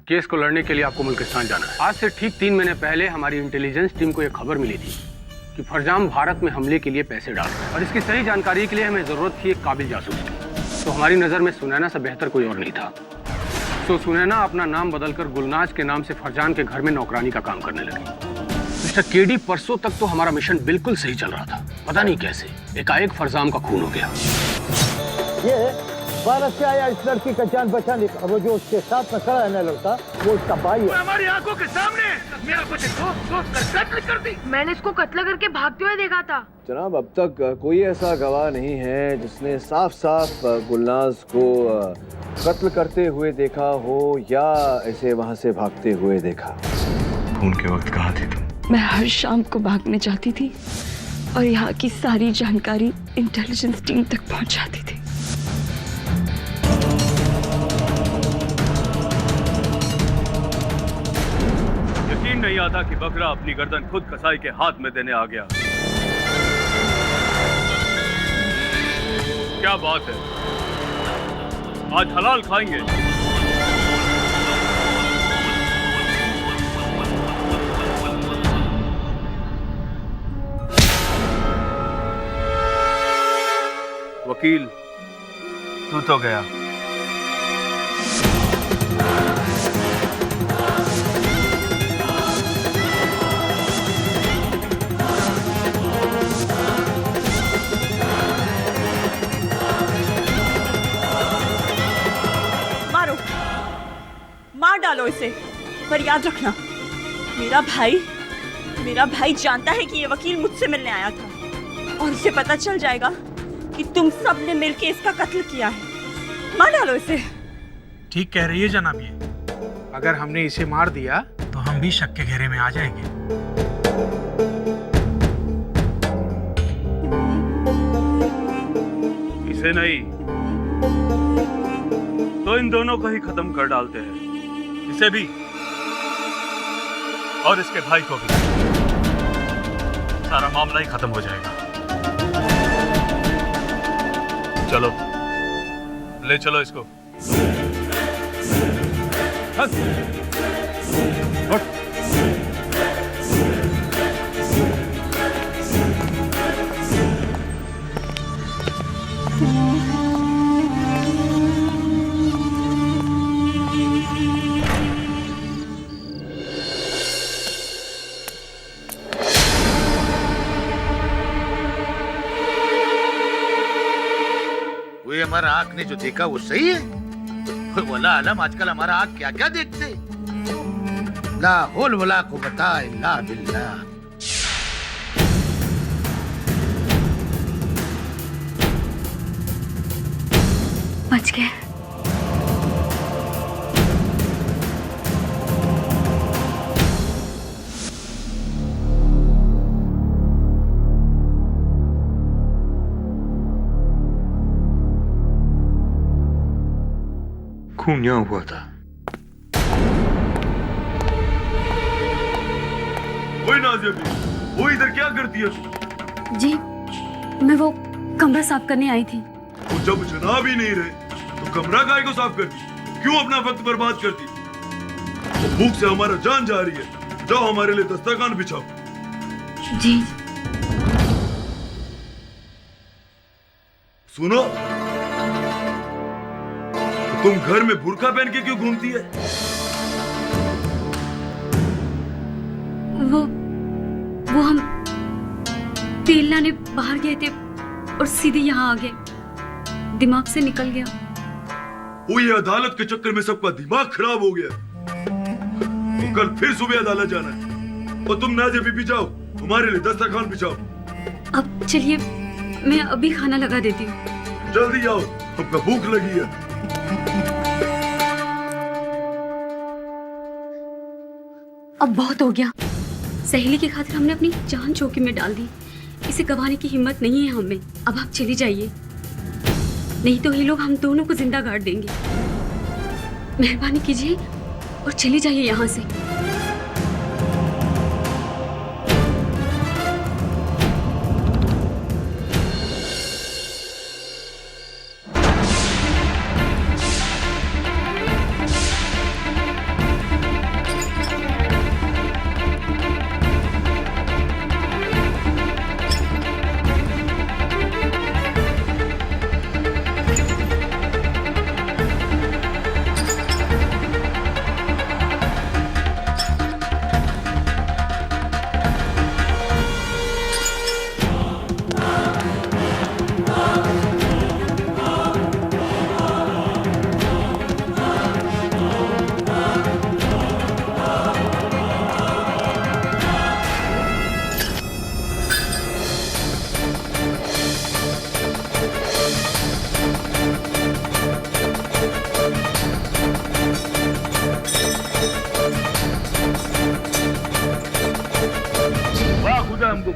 Case को लड़ने के लिए आपको मुल्किस्तान जाना है। आज से ठीक 3 महीने पहले हमारी इंटेलिजेंस टीम को एक खबर मिली थी कि फरजाम भारत में हमले के लिए पैसे डाल रहे हैं और इसकी सही जानकारी के लिए हमें जरूरत थी एक काबिल जासूस की। तो हमारी नजर में सुनैना से बेहतर कोई और नहीं था। तो सुनैना अपना नाम बदलकर गुलनाज के नाम से फरजान के घर में नौकरानी का काम करने लगी। मिस्टर केडी, परसों तक तो हमारा मिशन बिल्कुल सही चल रहा था, पता नहीं कैसे एकाएक फरजाम का खून हो गया। ये भारत से आया इस लड़की का जान बचाने का, वो जो उसके साथ में खड़ा है ना लड़का, वो इसका भाई है। हमारी आंखों के सामने मेरा बच्चे दोस्त कर कत्ल कर दी। मैंने इसको कत्ल करके भागते हुए देखा था। जनाब, अब तक कोई ऐसा गवाह नहीं है जिसने साफ साफ गुलनाज को कत्ल करते हुए देखा हो या इसे वहां से भागते हुए देखा। खून के वक्त कहाँ थी तुम? मैं हर शाम को भागने जाती थी और यहाँ की सारी जानकारी इंटेलिजेंस टीम तक पहुँचाती थी। यकीन नहीं आता कि बकरा अपनी गर्दन खुद कसाई के हाथ में देने आ गया। क्या बात है, आज हलाल खाएंगे। वकील, तू तो गया। मार डालो इसे, पर याद रखना मेरा भाई जानता है कि ये वकील मुझसे मिलने आया था और उसे पता चल जाएगा कि तुम सब ने मिलकर इसका कत्ल किया है। मार डालो इसे। ठीक कह रही है जनाब, ये अगर हमने इसे मार दिया तो हम भी शक के घेरे में आ जाएंगे। इसे नहीं तो इन दोनों को ही खत्म कर डालते हैं, इसे भी और इसके भाई को भी। सारा मामला ही खत्म हो जाएगा। चलो, ले चलो इसको। हमारा आँख ने जो देखा वो सही है। वला आलम, आजकल हमारा आँख क्या क्या देखते। ला हौल वला कुव्वता इल्ला बिल्लाह। बच गए। खून यहाँ हुआ था। वही नाज़िया भी, वो इधर क्या करती है? जी, मैं वो कमरा साफ करने आई थी। वो जब जनाब ही नहीं रहे तो कमरा काहे को साफ करती? क्यों अपना वक्त बर्बाद करती? वो भूख से हमारा जान जा रही है। जाओ हमारे लिए दस्तरखान बिछाओ। जी। सुनो, तुम घर में बुर्का पहन के क्यों घूमती है? वो हम तेल लाने बाहर गए थे और सीधे यहाँ आ गए। दिमाग से निकल गया। वो ये अदालत के चक्कर में सबका दिमाग खराब हो गया। तो कल फिर सुबह अदालत जाना है और तुम नाज़िया बीबी जाओ, हमारे लिए दस्तरखान बिछाओ। अब चलिए, मैं अभी खाना लगा देती हूँ। जल्दी आओ, हमको भूख लगी है। अब बहुत हो गया। सहेली की खातिर हमने अपनी जान जोखिम में डाल दी। इसे गंवाने की हिम्मत नहीं है हमें। अब आप चली जाइए, नहीं तो ये लोग हम दोनों को जिंदा गाड़ देंगे। मेहरबानी कीजिए और चली जाइए यहाँ से।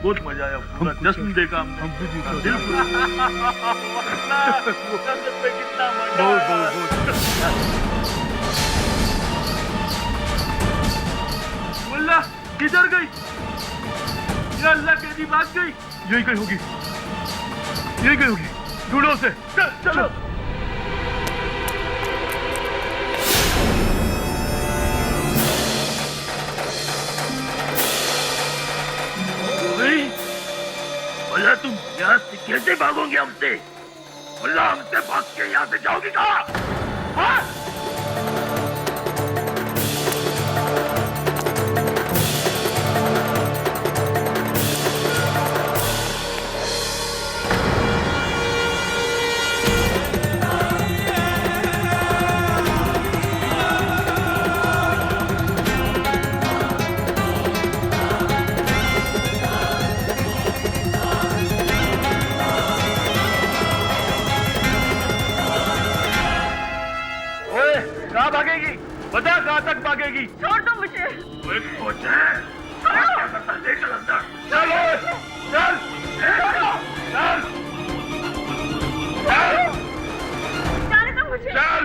बहुत मजा आया, पूरा जश्न देखा हमको दिल कितना मजा मुल्ला किधर गई? या अल्लाह कैदी भाग गई? यही कहीं होगी, यही कहीं होगी, ढूंढो उसे। चलो बोला तुम यहाँ से कैसे भागोगे हमसे? बोला हमसे भाग के यहाँ से जाओगी कहाँ? हाँ? बता कहाँ तक भागेगी? छोड़ दो मुझे। कोई सोच है? क्या करता? ले चल अंदर। चल चल चल जाने दो मुझे। चल।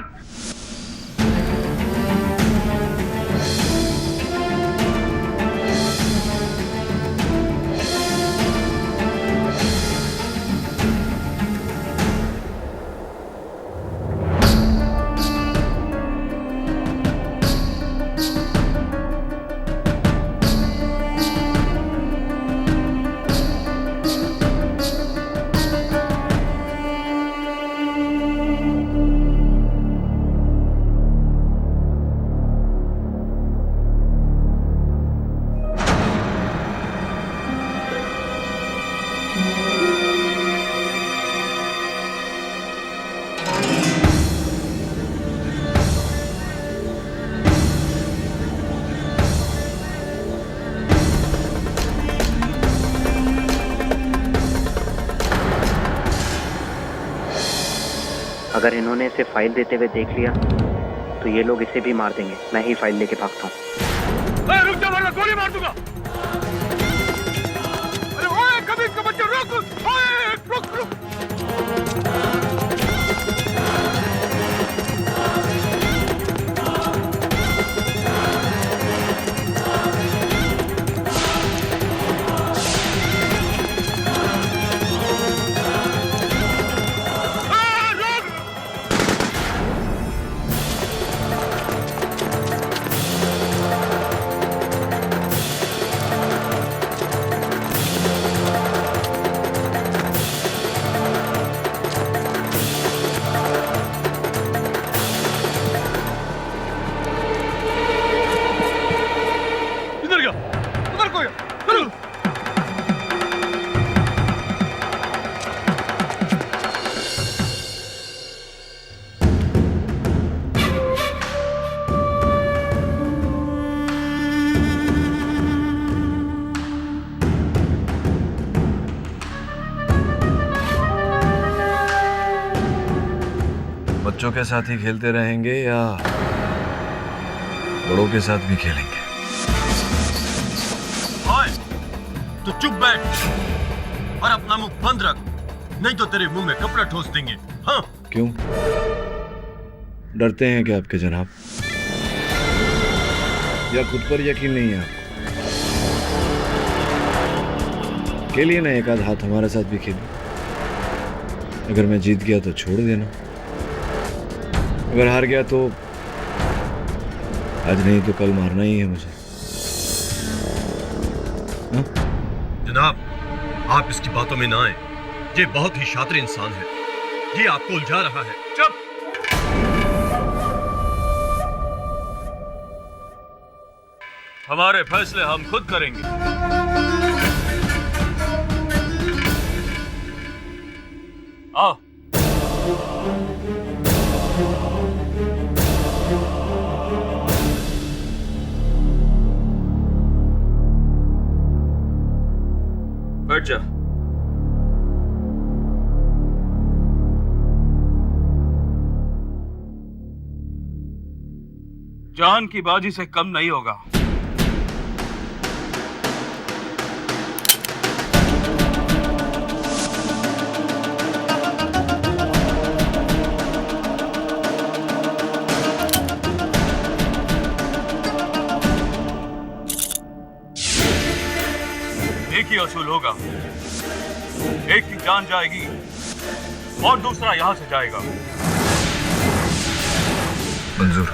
अगर इन्होंने इसे फाइल देते हुए देख लिया तो ये लोग इसे भी मार देंगे। मैं ही फाइल लेके भागता हूँ। रुक जा वरना गोली मार दूंगा। अरे ओए कभी का बच्चा रुक, ओए रुक रुक। बच्चों के साथ ही खेलते रहेंगे या बड़ों के साथ भी खेलेंगे? ओए, तू चुप बैठ और अपना मुंह बंद रख, नहीं तो तेरे मुंह में कपड़ा ठोस देंगे। हाँ? क्यों? डरते हैं क्या आपके जनाब? या खुद पर यकीन नहीं है आपको? खेलिए ना, एक आध हाथ हमारे साथ भी खेलिए। अगर मैं जीत गया तो छोड़ देना, अगर हार गया तो आज नहीं तो कल मारना ही है मुझे। हा? जनाब, आप इसकी बातों में ना आए। ये बहुत ही शातिर इंसान है, ये आपको उलझा रहा है। चुप। हमारे फैसले हम खुद करेंगे। आओ। बैठ जा। जान की बाजी से कम नहीं होगा। वसूल होगा। एक की जान जाएगी और दूसरा यहाँ से जाएगा। मंजूर।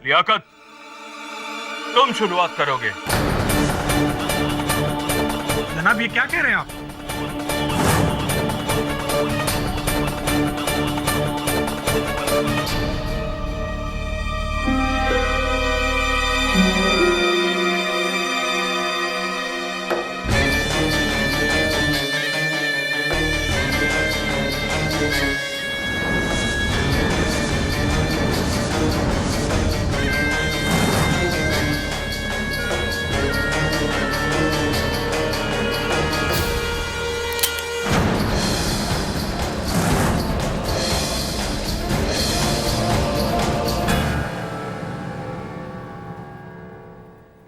लियाकत, तुम शुरुआत करोगे। जनाब ये क्या कह रहे हैं आप?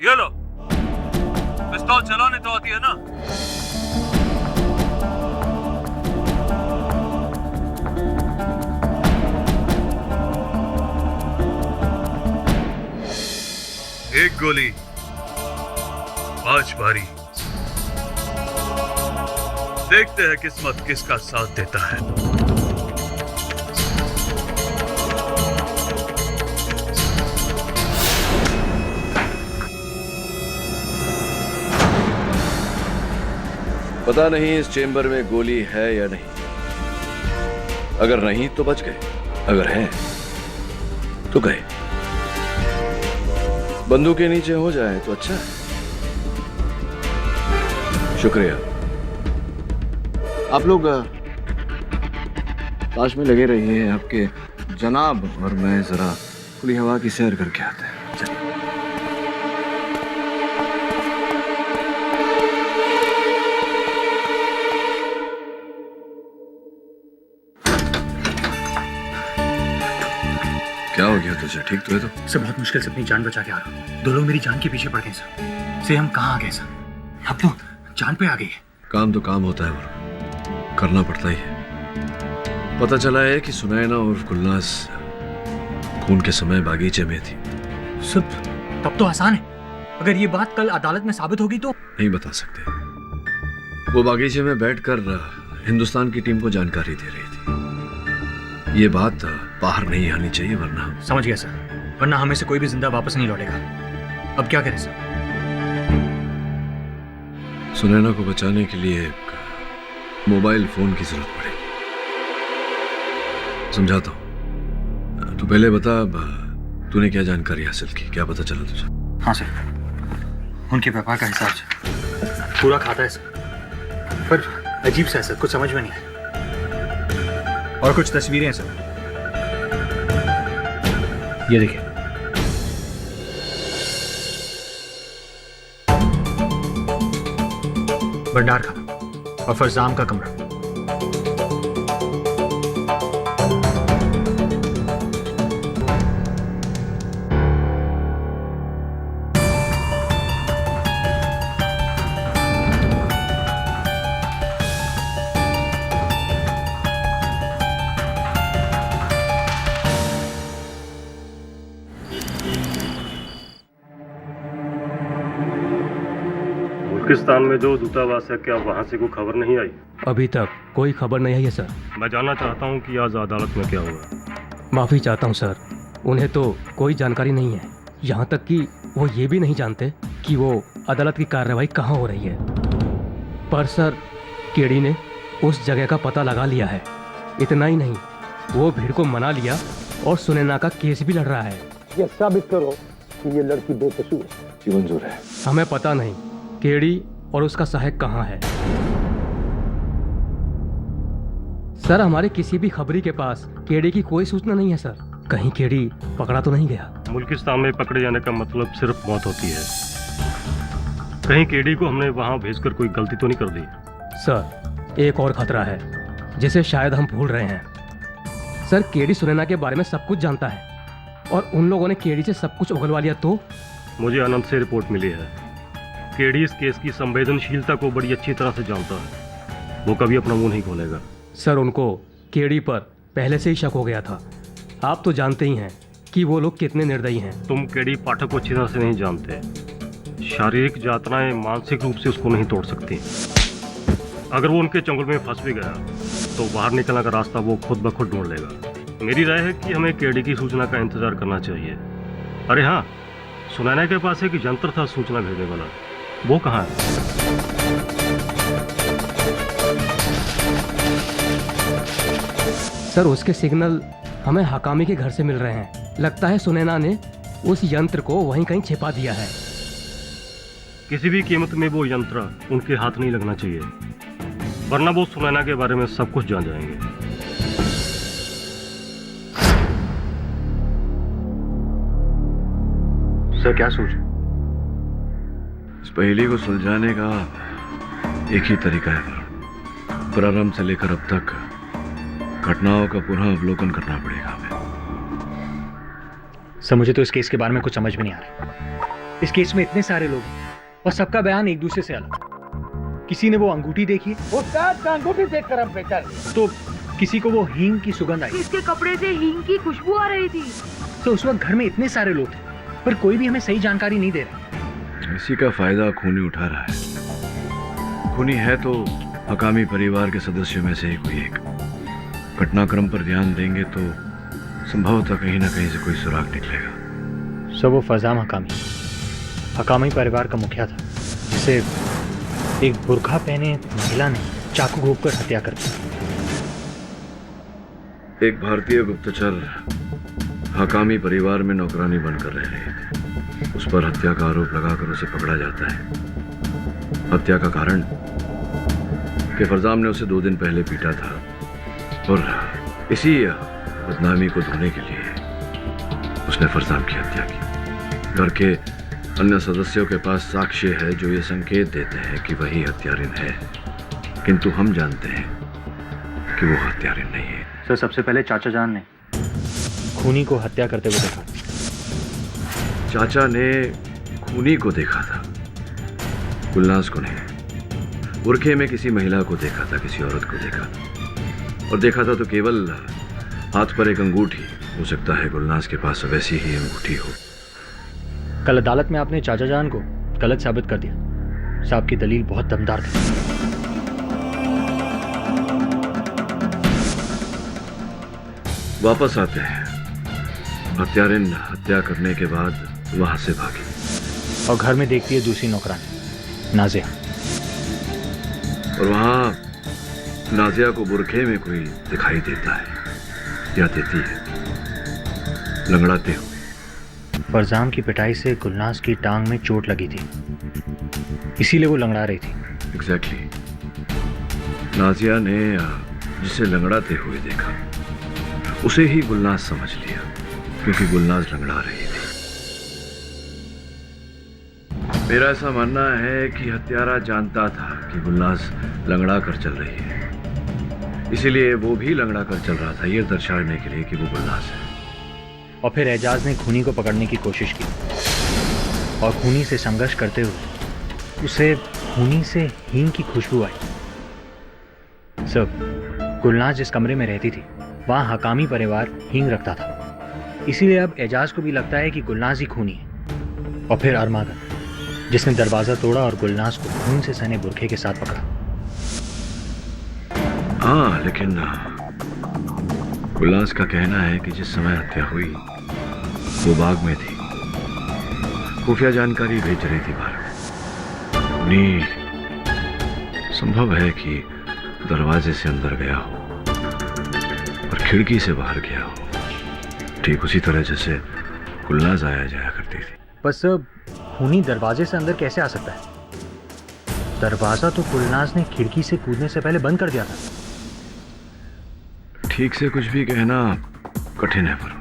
ये लो, पिस्तौल चलाने तो आती है ना? एक गोली 5 बारी। देखते हैं किस्मत किसका साथ देता है। पता नहीं इस चेंबर में गोली है या नहीं। अगर नहीं तो बच गए, अगर है तो गए। बंदूक के नीचे हो जाए तो अच्छा है। शुक्रिया। आप लोग ताश में लगे रहिए, आपके जनाब और मैं जरा खुली हवा की सैर करके आते हैं। चलिए। क्या हो गया तुझे? ठीक तो है? तो सर बहुत मुश्किल से अपनी जान बचा के आ रहा हूँ। 2 लोग मेरी जान के पीछे पड़ गए सर। से हम कहाँ आ गए सर? अब तो जान पे आ गई है। काम तो काम होता है, वो करना पड़ता ही है। पता चला है कि सुनैना और गुलनाज खून के समय बागीचे में थी। सब तब तो आसान है। अगर ये बात कल अदालत में साबित होगी तो नहीं बता सकते। वो बागीचे में बैठकर हिंदुस्तान की टीम को जानकारी दे रही थी। ये बात बाहर नहीं आनी चाहिए, वरना समझ गया सर, वरना हमें से कोई भी जिंदा वापस नहीं लौटेगा। अब क्या करें सर? सुनैना को बचाने के लिए एक मोबाइल फोन की जरूरत पड़ेगी। समझाता हूँ। तू पहले बता, तूने क्या जानकारी हासिल की? क्या पता चला तुझे? हाँ सर, उनके व्यापार का हिसाब पूरा खाता है सर, पर अजीब सा है सर, कुछ समझ में नहीं। और कुछ तस्वीरें हैं सर, ये देखिए। भंडार खाना और फरजाम का कमरा। पाकिस्तान में जो दूतावास है, क्या वहाँ से कोई खबर नहीं आई? अभी तक कोई खबर नहीं आई है सर। मैं जानना चाहता हूँ कि आज अदालत में क्या हुआ। माफ़ी चाहता हूँ सर, उन्हें तो कोई जानकारी नहीं है। यहाँ तक कि वो ये भी नहीं जानते कि वो अदालत की कार्रवाई कहाँ हो रही है। पर सर, केडी ने उस जगह का पता लगा लिया है। इतना ही नहीं, वो भीड़ को मना लिया और सुनैना का केस भी लड़ रहा है। ये साबित करो कि ये लड़की बेकसूर है। जी मंजूर है। हमें पता नहीं केडी और उसका सहायक कहाँ है। सर, हमारे किसी भी खबरी के पास केडी की कोई सूचना नहीं है सर। कहीं केडी पकड़ा तो नहीं गया? मुल्किस्तान में पकड़े जाने का मतलब सिर्फ मौत होती है। कहीं केडी को हमने वहाँ भेजकर कोई गलती तो नहीं कर दी? सर, एक और खतरा है जिसे शायद हम भूल रहे हैं। सर, केडी सुनैना के बारे में सब कुछ जानता है और उन लोगों ने केडी से सब कुछ उगलवा लिया तो? मुझे अनंत से रिपोर्ट मिली है। केडी इस केस की संवेदनशीलता को बड़ी अच्छी तरह से जानता है। वो कभी अपना मुंह नहीं खोलेगा। सर, उनको केडी पर पहले से ही शक हो गया था। आप तो जानते ही हैं कि वो लोग कितने निर्दयी हैं। तुम केडी पाठक को अच्छी तरह से नहीं जानते। शारीरिक यातनाएं मानसिक रूप से उसको नहीं तोड़ सकती। अगर वो उनके चंगुल में फंस भी गया तो बाहर निकलने का रास्ता वो खुद ब खुद ढूंढ लेगा। मेरी राय है कि हमें केडी की सूचना का इंतजार करना चाहिए। अरे हाँ, सुनैना के पास एक यंत्र था सूचना भेजने वाला, वो कहाँ है? सर उसके सिग्नल हमें हकामी के घर से मिल रहे हैं। लगता है सुनैना ने उस यंत्र को वहीं कहीं छिपा दिया है। किसी भी कीमत में वो यंत्र उनके हाथ नहीं लगना चाहिए, वरना वो सुनैना के बारे में सब कुछ जान जाएंगे। सर क्या सोच? इस पहेली को सुलझाने का एक ही तरीका है, प्रारंभ से लेकर अब तक घटनाओं का पुनः अवलोकन करना पड़ेगा हमें। सर मुझे तो इस केस के बारे में कुछ समझ में नहीं आ रहा। इस केस में इतने सारे लोग हैं और सबका बयान एक दूसरे से अलग। किसी ने वो अंगूठी देखी है, उस्ताद का अंगूठी देखकर हम पहचान लिए। तो किसी को वो हींग की सुगंध आई। इसके कपड़े से हींग की खुशबू आ रही थी। तो उस वक्त घर में इतने सारे लोग थे पर कोई भी हमें सही जानकारी नहीं दे रहा। इसी का फायदा खूनी उठा रहा है। खूनी है तो हकामी परिवार के सदस्यों में से ही कोई एक। घटनाक्रम पर ध्यान देंगे तो संभवतः कहीं ना कहीं से कोई सुराग निकलेगा। सब वो फरजाम हकामी परिवार का मुखिया था, जिसे एक बुर्का पहने महिला ने चाकू घोंपकर हत्या कर दी। एक भारतीय गुप्तचर हकामी परिवार में नौकरानी बनकर रह रही थी। उस पर हत्या का आरोप लगाकर उसे पकड़ा जाता है। हत्या का कारण कि फरजाम ने उसे 2 दिन पहले पीटा था और इसी बदनामी को धोने के लिए उसने फरजाम की हत्या की। घर के अन्य सदस्यों के पास साक्ष्य है जो ये संकेत देते हैं कि वही हत्यारिन है, किंतु हम जानते हैं कि वो हत्यारिन नहीं है। सर सबसे पहले चाचा जान ने खूनी को हत्या करते हुए देखा। चाचा ने खूनी को देखा था, गुलनाज को नहीं। बुरखे में किसी महिला को देखा था, किसी औरत को देखा था। और देखा था तो केवल हाथ पर एक अंगूठी। हो सकता है गुलनाज के पास वैसी ही अंगूठी हो। कल अदालत में आपने चाचा जान को गलत साबित कर दिया। साहब की दलील बहुत दमदार थी। वापस आते हैं। हत्यारिन हत्या करने के बाद वहां से भागी और घर में देखती है दूसरी नौकरानी नाजिया। और वहां नाजिया को बुरखे में कोई दिखाई देता है या देती है, लंगड़ाते हुए। फरजाम की पिटाई से गुलनाज की टांग में चोट लगी थी, इसीलिए वो लंगड़ा रही थी। एग्जैक्टली। नाजिया ने जिसे लंगड़ाते हुए देखा उसे ही गुलनाज समझ लिया, क्योंकि गुलनाज लंगड़ा रही थी। मेरा ऐसा मानना है कि हत्यारा जानता था कि गुलनाज लंगड़ा कर चल रही है, इसीलिए वो भी लंगड़ा कर चल रहा था, ये दर्शाने के लिए कि वो गुलनाज है। और फिर एजाज ने खूनी को पकड़ने की कोशिश की और खूनी से संघर्ष करते हुए उसे खूनी से हींग की खुशबू आई। सब गुलनाज जिस कमरे में रहती थी वहाँ हकामी परिवार हींग रखता था, इसीलिए अब एजाज को भी लगता है कि गुलनाज ही खूनी है। और फिर अरमागन, जिसने दरवाजा तोड़ा और गुलनाज को खून से सने बुरखे के साथ पकड़ा। हाँ, लेकिन गुलनाज का कहना है कि जिस समय हत्या हुई वो बाग में थी, खुफिया जानकारी भेज रही थी बाहर। खूनी संभव है कि दरवाजे से अंदर गया हो और खिड़की से बाहर गया हो, ठीक उसी तरह जैसे गुलनाज आया जाया करती थी। बस खूनी दरवाजे से अंदर कैसे आ सकता है? दरवाजा तो गुलनाज ने खिड़की से कूदने से पहले बंद कर दिया था। ठीक से कुछ भी कहना कठिन है, पर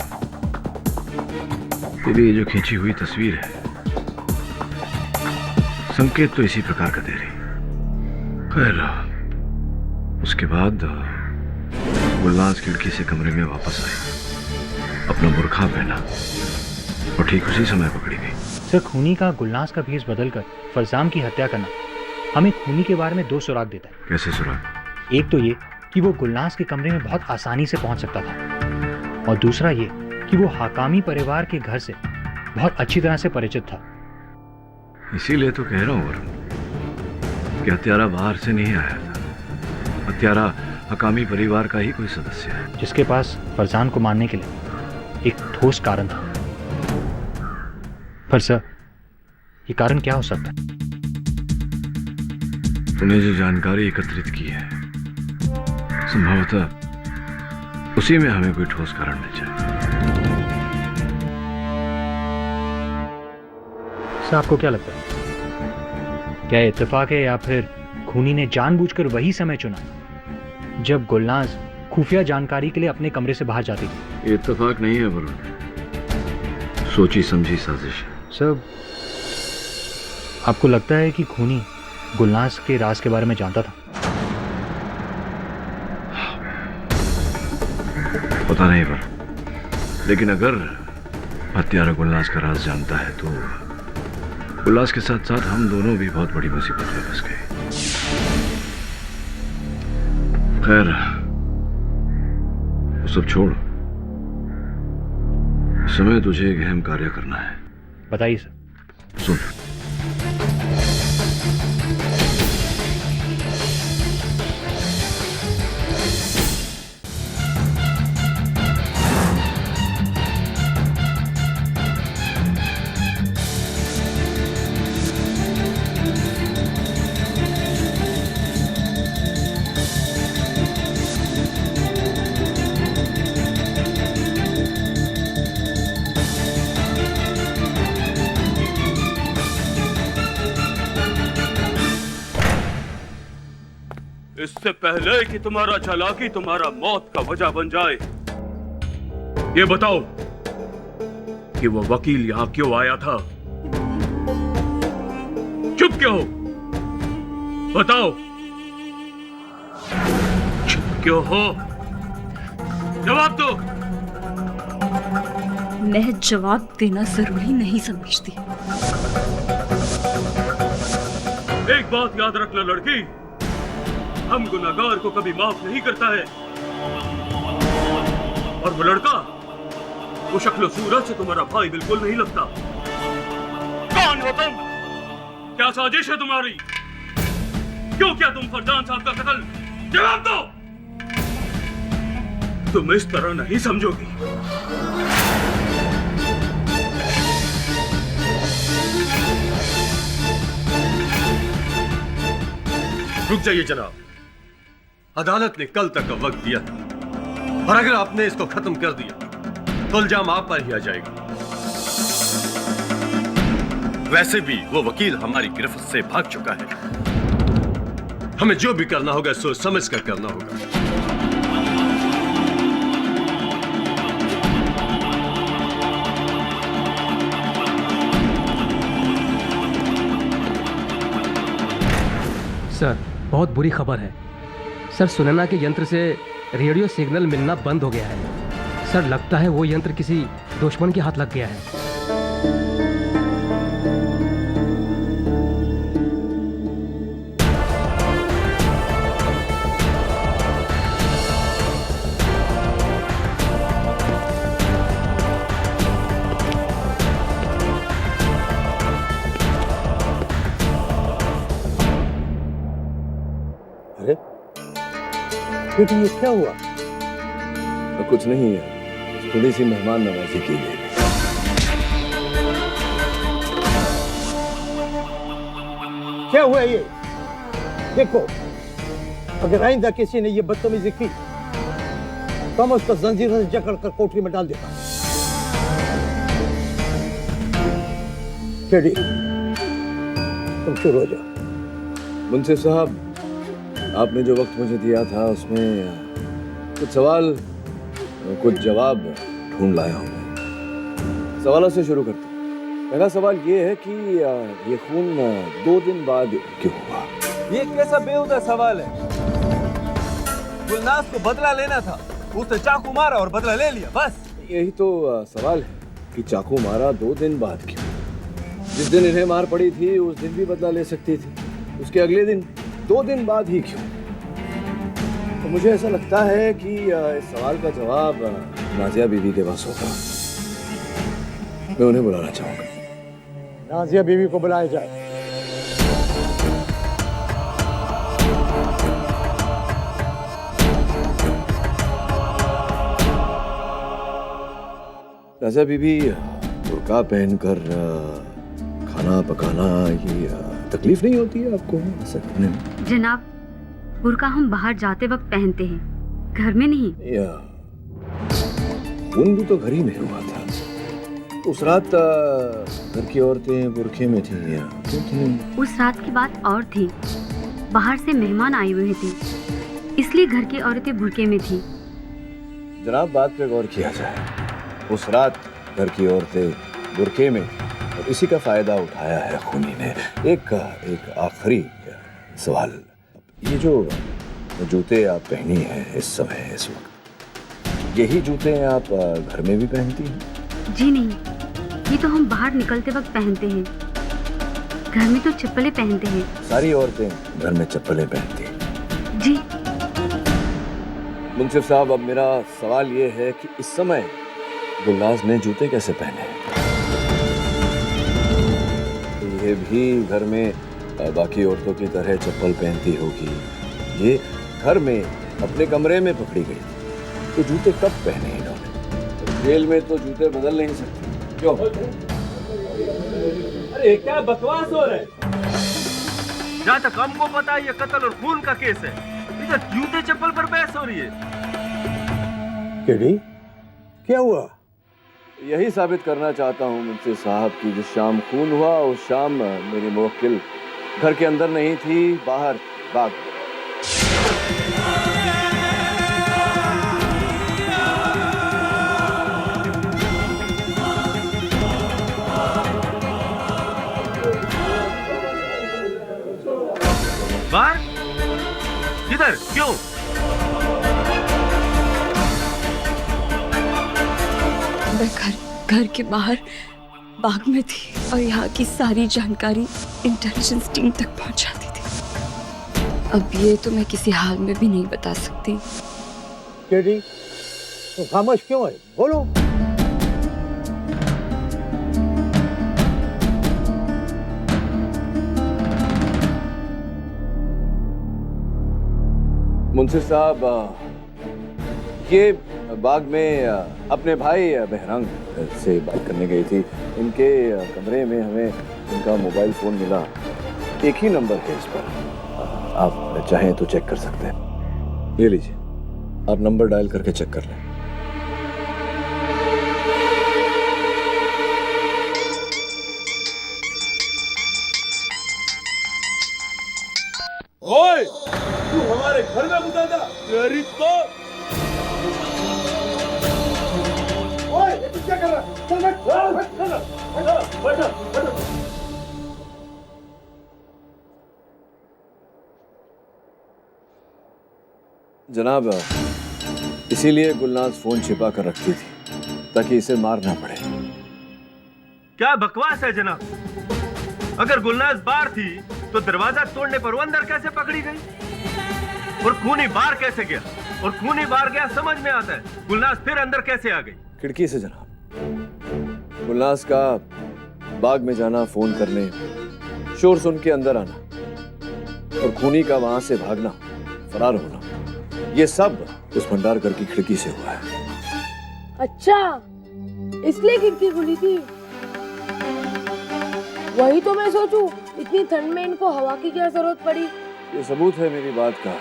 फिर ये जो खींची हुई तस्वीर है संकेत तो इसी प्रकार का दे रही। खैर, उसके बाद गुलनाज खिड़की से कमरे में वापस आई, अपना बुर्खा पहना और ठीक उसी समय पकड़ी गई। सर, खूनी का गुलनाज का भेष बदलकर फरजाम की हत्या करना हमें खूनी के बारे में 2 सुराग देता है। कैसे सुराग? एक तो ये कि वो गुलनाज के कमरे में बहुत आसानी से पहुंच सकता था, और दूसरा ये कि वो हकामी परिवार के घर से बहुत अच्छी तरह से परिचित था। इसीलिए तो कह रहा हूँ वरुण कि हत्यारा बाहर से नहीं आया था। हत्यारा हकामी परिवार का ही कोई सदस्य है, जिसके पास फरजान को मारने के लिए एक ठोस कारण था। पर सर, ये कारण क्या हो सकता है? तूने जो जानकारी एकत्रित की है, संभवतः उसी में हमें कोई ठोस कारण मिल जाए। सर, आपको क्या लगता है, क्या इत्तेफाक है या फिर खूनी ने जानबूझकर वही समय चुना जब गुलनाज खुफिया जानकारी के लिए अपने कमरे से बाहर जाती थी? ये इत्तेफाक नहीं है वरुण, सोची समझी साजिश है। सर, आपको लगता है कि खूनी गुलनाज के राज के बारे में जानता था? पता नहीं पर, लेकिन अगर हत्यारा गुलनाज का राज जानता है तो गुलनाज के साथ साथ हम दोनों भी बहुत बड़ी मुसीबत में फंस गए। खैर, वो सब छोड़, इस समय तुझे एक अहम कार्य करना है। बताइए सर। सुन, इससे पहले कि तुम्हारा चालाकी तुम्हारा मौत का वजह बन जाए, ये बताओ कि वो वकील यहां क्यों आया था? चुप क्यों हो? बताओ, चुप क्यों हो? जवाब दो। मैं जवाब देना जरूरी नहीं समझती। एक बात याद रखना लड़की, हम गुनाहगार को कभी माफ नहीं करता है। और वो लड़का, वो शक्ल सूरत से तुम्हारा भाई बिल्कुल नहीं लगता। कौन हो तुम? क्या साजिश है तुम्हारी? क्यों किया तुम फरजान साहब का कत्ल? जवाब दो। तुम इस तरह नहीं समझोगी। रुक जाइए जनाब, अदालत ने कल तक का वक्त दिया था, और अगर आपने इसको खत्म कर दिया तो इल्जाम आप पर ही आ जाएगा। वैसे भी वो वकील हमारी गिरफ्त से भाग चुका है। हमें जो भी करना होगा सोच समझ कर करना होगा। सर, बहुत बुरी खबर है। सर, सुनैना के यंत्र से रेडियो सिग्नल मिलना बंद हो गया है। सर, लगता है वो यंत्र किसी दुश्मन के हाथ लग गया है। अरे बेटी, ये क्या हुआ? तो कुछ नहीं है, थोड़ी सी मेहमान नवाजी की गई। क्या हुआ ये? देखो, अगर आइंदा किसी ने ये बदतमीजी की तो हम उसको जंजीरों से जकड़ कर कोठरी में डाल देगा। केडी, तुम शुरू हो जाओ। मुंशी साहब, आपने जो वक्त मुझे दिया था उसमें कुछ सवाल कुछ जवाब ढूंढ लाया हूं। सवालों से शुरू करते हैं। पहला सवाल ये है कि ये खून 2 दिन बाद क्यों हुआ? ये कैसा बेहुदा सवाल है? गुलनाज को बदला लेना था, उसने चाकू मारा और बदला ले लिया, बस। यही तो सवाल है कि चाकू मारा 2 दिन बाद क्यों? जिस दिन इन्हें मार पड़ी थी उस दिन भी बदला ले सकती थी, उसके अगले दिन 2 दिन बाद ही क्यों? तो मुझे ऐसा लगता है कि इस सवाल का जवाब नाजिया बीवी के पास होगा। मैं उन्हें बुलाना चाहूंगा। नाजिया बीवी को बुलाया जाए। राजा बीबी बुर्का पहनकर खाना पकाना ये तकलीफ नहीं होती है आपको ऐसा करने में? जनाब, बुर्का हम बाहर जाते वक्त पहनते हैं, घर में नहीं। खून भी तो घर ही में हुआ था। उस रात घर की औरतें बुरखे में थी या क्यों थी? उस रात की बात और थी। बाहर से मेहमान आए हुए थे, इसलिए घर की औरतें बुरके में थी। जनाब, बात पे गौर किया जाए। उस रात घर की औरतें बुरके में, और इसी का फायदा उठाया है खूनी ने। एक आखिरी सवाल, ये जो जूते आप पहनी हैं इस समय इस वक्त, यही जूते आप घर में भी पहनती हैं? जी नहीं, ये तो हम बाहर निकलते वक्त पहनते हैं। घर में तो चप्पलें पहनते हैं। सारी औरतें घर में चप्पलें पहनती हैं? जी। मुंसिफ साहब, अब मेरा सवाल ये है कि इस समय गुलनाज ने जूते कैसे पहने? ये भी घर में बाकी औरतों की तरह चप्पल पहनती होगी, ये घर में अपने कमरे में पकड़ी गई, तो जूते कब पहने इन्होंने? जेल में तो जूते बदल नहीं सकते, क्यों? अरे क्या बकवास हो रहा है? जहाँ तक हमको पता है ये कत्ल और खून का केस है, इधर जूते चप्पल पर बहस हो रही है। केडी, क्या हुआ? यही साबित करना चाहता हूँ मुंशी साहब की जिस शाम खून हुआ उस शाम मेरी मुवक्किल घर के अंदर नहीं थी, बाहर बाग। बाहर? किधर? क्यों? मैं घर के बाहर बाग में थी और यहाँ की सारी जानकारी इंटेलिजेंस टीम तक पहुँचाती थी। अब ये तो मैं किसी हाल में भी नहीं बता सकती। केडी, तो खामोश क्यों है? बोलो। मुंसिफ साहब, ये बाग में अपने भाई बहरंग से बात करने गई थी। इनके कमरे में हमें इनका मोबाइल फोन मिला, एक ही नंबर है इस पर, आप चाहें तो चेक कर सकते हैं। ये लीजिए, आप नंबर डायल करके चेक कर लें। ओए, तू हमारे घर में घुसा था? तेरी तो ओए, ये तू क्या कर रहा है? चल बैठ। जनाब, इसीलिए गुलनाज फोन छिपा कर रखती थी ताकि इसे मारना पड़े। क्या बकवास है जनाब? अगर गुलनाज बाहर थी तो दरवाजा तोड़ने पर वो अंदर कैसे पकड़ी गई? और खूनी बाहर कैसे गया? और खूनी बाहर गया समझ में आता है, गुलनाज फिर अंदर कैसे आ गई? खिड़की से जनाब। गुलनाज का बाग में जाना, फोन करने, शोर सुन के अंदर आना और खूनी का वहां से भागना, फरार होना, ये सब उस भंडार घर की खिड़की से हुआ है। अच्छा, इसलिए खिड़की खुली थी। वही तो मैं सोचूं, इतनी ठंड में इनको हवा की क्या जरूरत पड़ी? ये सबूत है मेरी बात का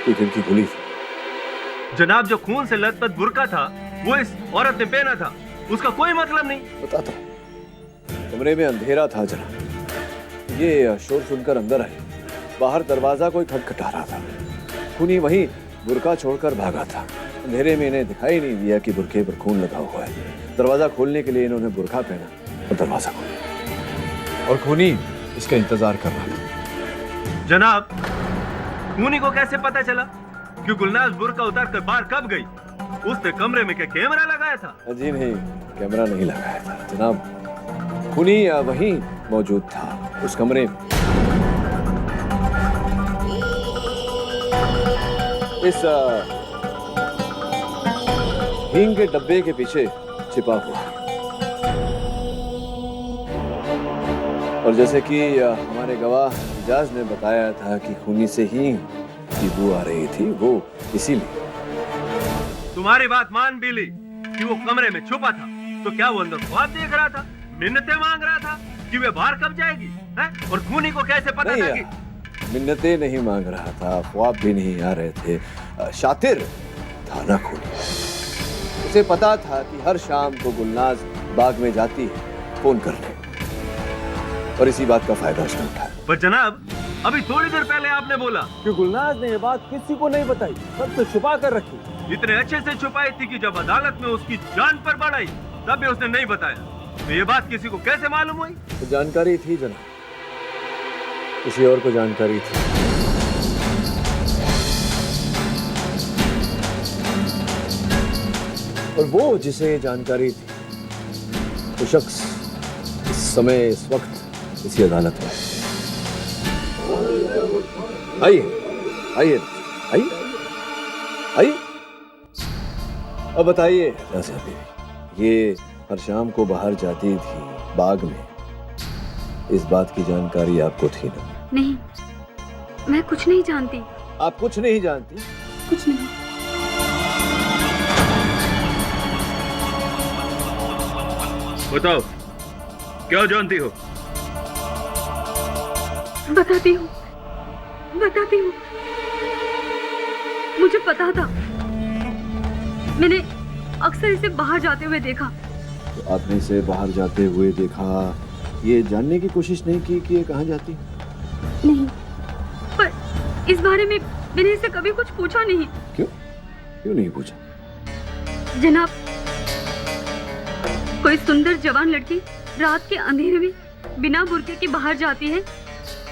कि खिड़की खुली थी। जनाब, जो खून से लथपथ बुर्का था वो इस औरत ने पहना था, उसका कोई मतलब नहीं। बताता हूं, कमरे में अंधेरा था जनाब। ये शोर सुनकर अंदर आए, बाहर दरवाजा कोई खटखटा रहा था। खूनी वहीं बुर्का छोड़कर भागा था। अंधेरे में इन्हें दिखाई नहीं दिया कि बुर्के पर खून लगा हुआ है। दरवाजा खोलने के लिए इन्होंने बुर्का पहना और दरवाजा खोला, और खूनी इसका इंतजार कर रहा था। जनाब, खूनी को कैसे पता चला कि गुलनाज बुर्का उतार कर बाहर कब गई? उसने कमरे में क्या कैमरा लगाया था? जी नहीं, कैमरा नहीं लगाया था जनाब। खूनी वहीं मौजूद था उस कमरे में, इस हींग के डब्बे के पीछे छिपा हुआ। और जैसे कि हमारे गवाह इजाज ने बताया था कि खूनी से ही की बू आ रही थी, वो इसीलिए। तुम्हारी बात मान भी ली कि वो कमरे में छुपा था, तो क्या वो अंदर ख्वाब देख रहा था, मिन्नतें मांग रहा था कि वे बाहर कब जाएगी है? और खूनी को कैसे पता था कि मिन्नतें नहीं मांग रहा था, ख्वाब भी नहीं आ रहे थे। शातिर था ना खूनी। उसे पता था कि हर शाम को गुलनाज बाग में जाती है फोन करने, और इसी बात का फायदा उसने उठाया। पर जनाब, अभी थोड़ी देर पहले आपने बोला कि गुलनाज ने ये बात किसी को नहीं बताई, सबसे छुपा कर रखी। इतने अच्छे से छुपाई थी कि जब अदालत में उसकी जान पर बढ़ आई तब भी उसने नहीं बताया। तो ये बात किसी को कैसे मालूम हुई? तो जानकारी थी जनाब, किसी और को जानकारी थी। और वो जिसे ये जानकारी थी, वो शख्स इस समय, इस वक्त इसी अदालत में। आइए आइए आइए आइए, अब बताइए राज़िया बीवी, ये हर शाम को बाहर जाती थी बाग में, इस बात की जानकारी आपको थी ना? नहीं, मैं कुछ नहीं जानती। आप कुछ नहीं जानती? कुछ नहीं। बताओ, क्या जानती हो? बताती हूँ, बताती हूँ। मुझे पता था, मैंने अक्सर इसे बाहर जाते हुए देखा। तो आपने इसे बाहर जाते हुए देखा, ये जानने की कोशिश नहीं की कि ये कहाँ जाती? नहीं, पर इस बारे में मैंने इसे कभी कुछ पूछा नहीं। क्यों? क्यों नहीं पूछा? जनाब, कोई सुंदर जवान लड़की रात के अंधेरे में बिना बुर्के के बाहर जाती है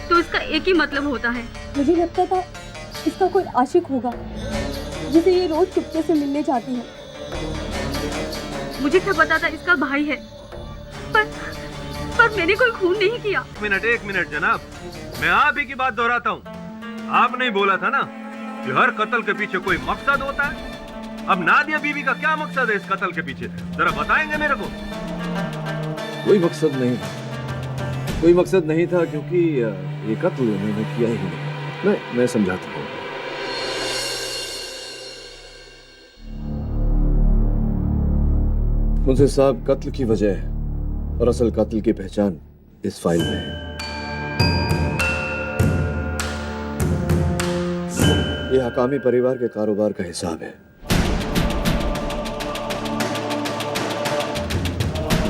तो इसका एक ही मतलब होता है। मुझे लगता था इसका कोई आशिक होगा जिसे ये रोज चुपके से मिलने जाती है। मुझे क्या पता था इसका भाई है, पर मैंने कोई खून नहीं किया। एक मिनट जनाब, मैं आप ही की बात दोहराता हूँ। आपने ही बोला था ना कि हर कत्ल के पीछे कोई मकसद होता है। अब नादिया बीवी का क्या मकसद है इस कत्ल के पीछे, जरा बताएंगे मेरे को? कोई मकसद नहीं था, कोई मकसद नहीं था, क्योंकि ये कत्ल उन्होंने किया ही नहीं। मैं समझाता हूँ। मुंसिफ साहब, कत्ल की वजह और असल कत्ल की पहचान इस फाइल में है। ये हकामी परिवार के कारोबार का हिसाब है।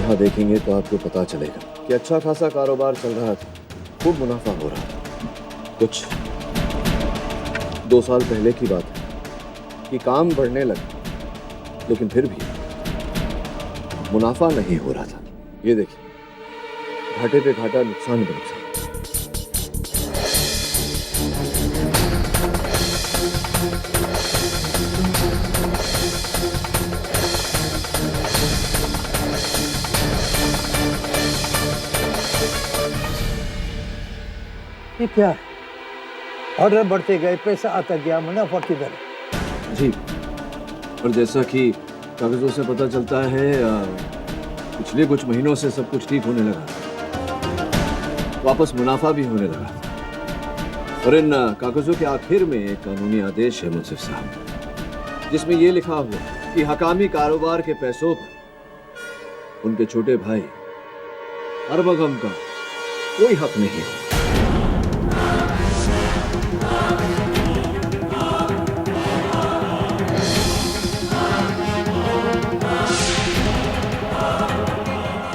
यहाँ देखेंगे तो आपको पता चलेगा कि अच्छा खासा कारोबार चल रहा था, खूब मुनाफा हो रहा था। कुछ 2 साल पहले की बात है कि काम बढ़ने लगा, लेकिन फिर भी मुनाफा नहीं हो रहा था। ये देखिए, घाटे पे घाटा, नुकसान पे नुकसान। ये क्या है? ऑर्डर बढ़ते गए, पैसा आता गया, मुनाफा किधर है? जी, और जैसा कि कागजों से पता चलता है, पिछले कुछ महीनों से सब कुछ ठीक होने लगा, वापस मुनाफा भी होने लगा। और इन कागजों के आखिर में एक कानूनी आदेश है मुंसिफ साहब, जिसमें यह लिखा हुआ कि हकामी कारोबार के पैसों पर उनके छोटे भाई अरबगम का कोई हक नहीं है।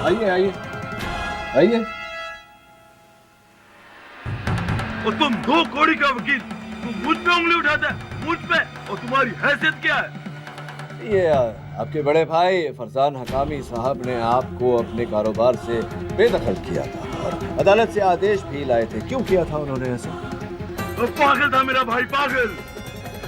आइए आइए आइए। और तुम 2 कौड़ी का वकील, तुम मुझ पे उंगली उठाता है, मुझ पे, और तुम्हारी हैसियत क्या है? ये आपके बड़े भाई फरजान हकामी साहब ने आपको अपने कारोबार से बेदखल किया था और अदालत से आदेश भी लाए थे। क्यों किया था उन्होंने ऐसा? वो पागल था मेरा भाई, पागल।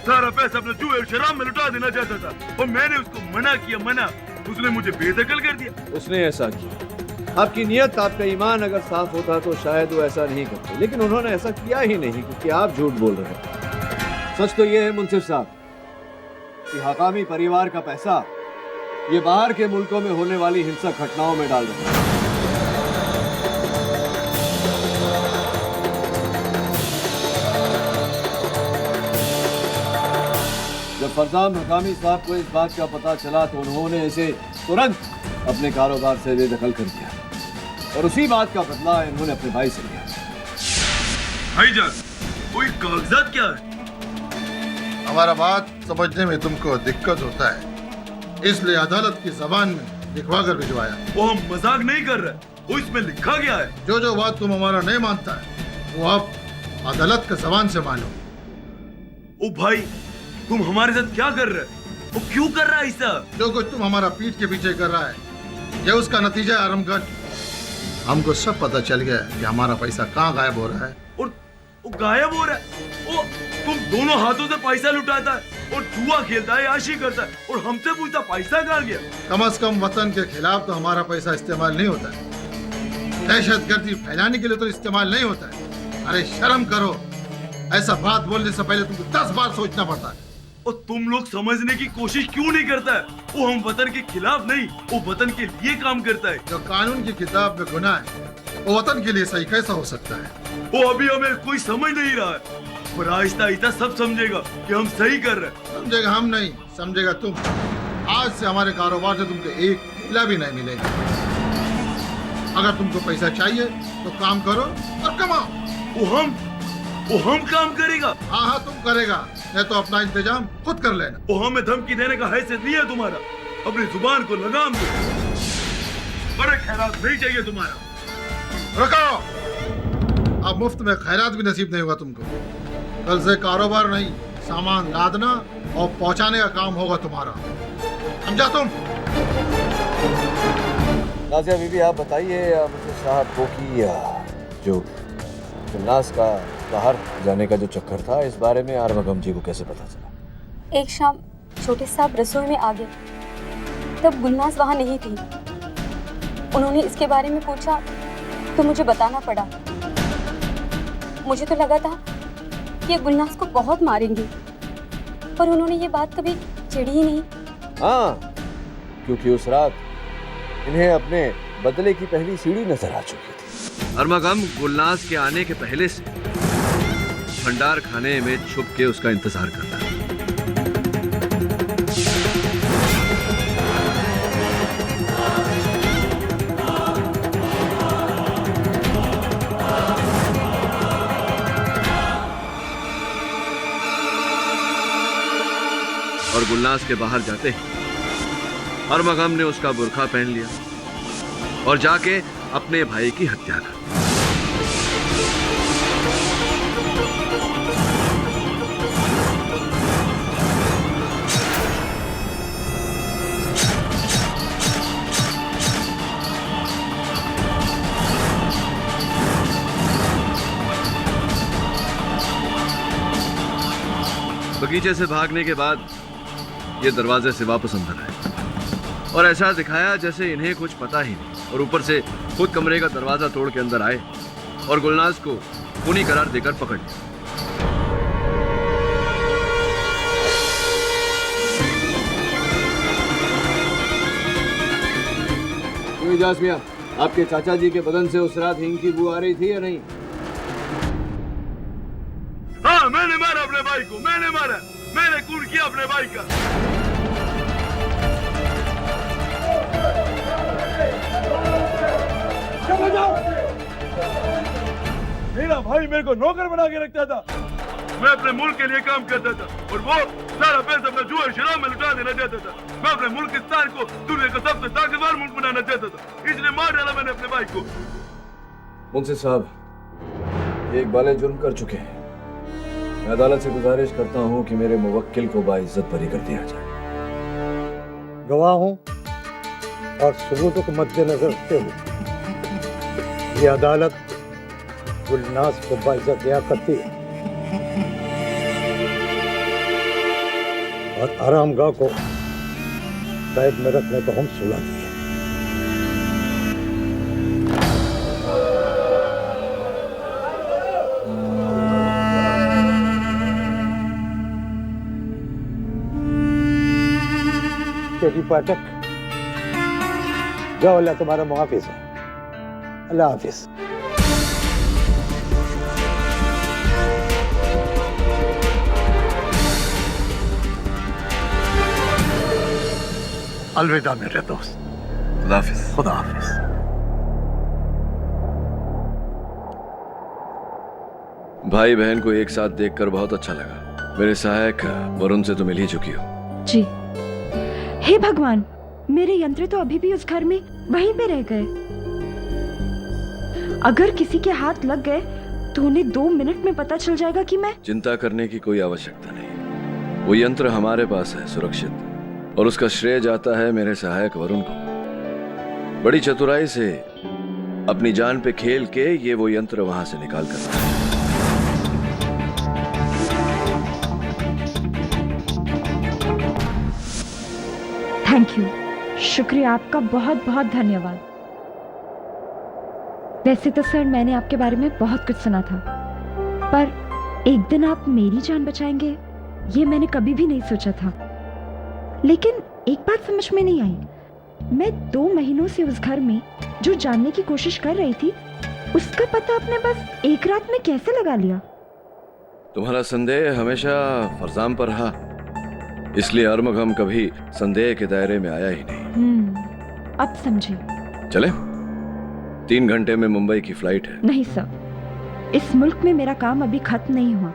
सारा पैसा अपने जुए और शराब में लुटा देना चाहता था, और मैंने उसको मना किया, मना। उसने मुझे बेदखल कर दिया। उसने ऐसा किया। आपकी नियत, आपका ईमान अगर साफ होता तो शायद वो ऐसा नहीं करते, लेकिन उन्होंने ऐसा किया ही नहीं, क्योंकि आप झूठ बोल रहे हैं। सच तो ये है मुंसिफ साहब कि हकामी परिवार का पैसा ये बाहर के मुल्कों में होने वाली हिंसक घटनाओं में डाल रहे हैं। फरजान हकामी साहब को इस बात का पता चला तो उन्होंने इसे तुरंत अपने कारोबार से बेदखल कर दिया और उसी बात का बदला इन्होंने अपने भाई से लिया। भाईजान, कोई कागजात क्या है? हमारा बात समझने में तुमको दिक्कत होता है, इसलिए अदालत की जबान में लिखवा कर भिजवाया। वो हम मजाक नहीं कर रहे, वो इसमें लिखा गया है। जो बात तुम हमारा नहीं मानता है वो आप अदालत के जबान से मानो। ओ भाई, तुम हमारे साथ क्या कर रहे? वो क्यों कर रहा है ऐसा? जो कुछ तुम हमारा पीठ के पीछे कर रहा है, ये उसका नतीजा है आरामगढ़। हमको सब पता चल गया कि हमारा पैसा कहाँ गायब हो रहा है। और वो गायब हो रहा है? वो तुम दोनों हाथों से पैसा लुटाता है और जुआ खेलता है, आशी करता है और हमसे पूछता पैसा कहाँ गया? कम से कम वतन के खिलाफ तो हमारा पैसा इस्तेमाल नहीं होता है, दहशतगर्दी फैलाने के लिए तो इस्तेमाल नहीं होता है। अरे शर्म करो, ऐसा बात बोलने से पहले तुमको 10 बार सोचना पड़ता है। और तुम लोग समझने की कोशिश क्यों नहीं करता है? वो हम वतन के खिलाफ नहीं, वो वतन के लिए काम करता है। जो कानून की किताब में गुनाह है वो वतन के लिए सही कैसा हो सकता है? वो अभी हमें कोई समझ नहीं रहा है, पर आहिस्ता आहिस्ता सब समझेगा कि हम सही कर रहे हैं। समझेगा हम नहीं, समझेगा तुम। आज से हमारे कारोबार से तुमको एक मिला भी नहीं मिलेगा। अगर तुमको पैसा चाहिए तो काम करो और कमाओ। वो हम काम करेगा? हाँ, तुम करेगा, नहीं तो अपना इंतजाम खुद कर लेना। वो हमें धमकी देने का हैसियत नहीं है तुम्हारा। अपनी जुबान को लगाम दो, बड़े खैरात नहीं चाहिए तुम्हारा। रुको, अब मुफ्त में खैरात भी नसीब नहीं होगा तुमको। कल से कारोबार नहीं, सामान लादना और पहुंचाने का काम होगा तुम्हारा, समझा तुम? नाज़िया बीबी, आप बताइए मुझे साहब को कि जो गुलनाज का बाहर जाने का जो चक्कर था, इस बारे में आरमगम जी को कैसे पता चला? एक शाम छोटे साहब रसोई में आ गए, तब गुलनाज वहाँ नहीं थी। उन्होंने इसके बारे में पूछा तो मुझे बताना पड़ा। मुझे तो लगा था कि गुलनाज को बहुत मारेंगे, पर उन्होंने ये बात कभी छेड़ी ही नहीं। हाँ, क्योंकि उस रात इन्हें अपने बदले की पहली सीढ़ी नजर आ चुकी थी। अरमगम गुलनाज के आने के पहले से भंडार खाने में छुप के उसका इंतजार करता है। और गुलनाज के बाहर जाते ही अरमगम ने उसका बुर्का पहन लिया और जाके अपने भाई की हत्या कर दी। बगीचे से भागने के बाद ये दरवाजे से वापस अंदर आए और ऐसा दिखाया जैसे इन्हें कुछ पता ही नहीं, और ऊपर से खुद कमरे का दरवाजा तोड़ के अंदर आए और गुलनाज को खूनी करार देकर पकड़ लिया। इजाज़ मियां, आपके चाचा जी के बदन से उस रात हिंग की बू आ रही थी या नहीं? हाँ, मैंने मारा अपने भाई को, मैंने मारा, मैंने खून किया अपने भाई का। मेरा भाई मेरे को नौकर बना के रखता था। मैं अपने मुल्क के लिए काम करता था और वो सारा पैसा मैं जुए शराब में लुटा देना चाहता था। मैं अपने मुल्किस्तान को दुनिया का सबसे ताकतवर मुल्क बनाना चाहता था, इसलिए मार डाला मैंने अपने भाई को। मुंशी साहब, ये एक बाले जुर्म कर चुके हैं। मैं अदालत से गुजारिश करता हूँ कि मेरे मुवक्किल को बाइज्जत बरी कर दिया जाए। गवाहों और सबूतों को मद्देनजर रखते हुए ये अदालत गुलनाज को बाइज्जत दिया करती है और आरामगाह को कैद में रखने को हम सुलाते हैं। केडी पाठक, जाओ, अल्लाह तुम्हारा मुहाफिज है। अल्लाह हाफिज। अलविदा मेरे दोस्त। खुदा हाफिज। खुदा हाफिज। भाई बहन को एक साथ देखकर बहुत अच्छा लगा। मेरे सहायक वरुण से तो मिल ही चुकी हो। जी। हे भगवान, मेरे यंत्र तो अभी भी उस घर में वहीं पे रह गए। अगर किसी के हाथ लग गए तो उन्हें 2 मिनट में पता चल जाएगा कि मैं। चिंता करने की कोई आवश्यकता नहीं। वो यंत्र हमारे पास है, सुरक्षित, और उसका श्रेय जाता है मेरे सहायक वरुण को। बड़ी चतुराई से अपनी जान पे खेल के ये वो यंत्र वहां से निकाल कर। थैंक यू, शुक्रिया आपका, बहुत बहुत धन्यवाद। वैसे तो सर मैंने आपके बारे में बहुत कुछ सुना था, पर एक दिन आप मेरी जान बचाएंगे ये मैंने कभी भी नहीं सोचा था। लेकिन एक बात समझ में नहीं आई, मैं 2 महीनों से उस घर में जो जानने की कोशिश कर रही थी उसका पता आपने बस एक रात में कैसे लगा लिया? तुम्हारा संदेह हमेशा फरजाम पर रहा, इसलिए अरमगम कभी संदेह के दायरे में आया ही नहीं। अब समझे। चले? 3 घंटे में मुंबई की फ्लाइट है। नहीं सर, इस मुल्क में मेरा काम अभी खत्म नहीं हुआ।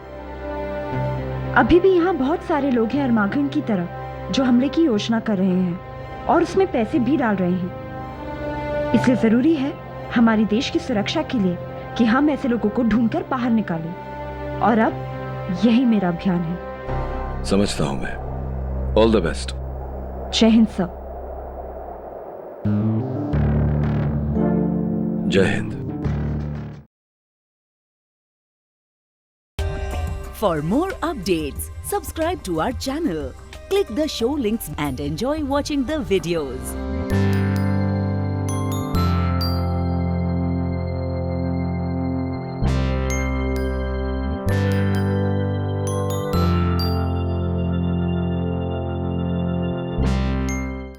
अभी भी यहाँ बहुत सारे लोग हैं अरमागन की तरह जो हमले की योजना कर रहे हैं और उसमें पैसे भी डाल रहे हैं। इसलिए जरूरी है हमारे देश की सुरक्षा के लिए कि हम ऐसे लोगों को ढूंढकर बाहर निकालें, और अब यही मेरा अभियान है। समझता हूं मैं। All the best. जय हिंद सर। जय Hind. For more updates, subscribe to our channel, click the show links and enjoy watching the videos.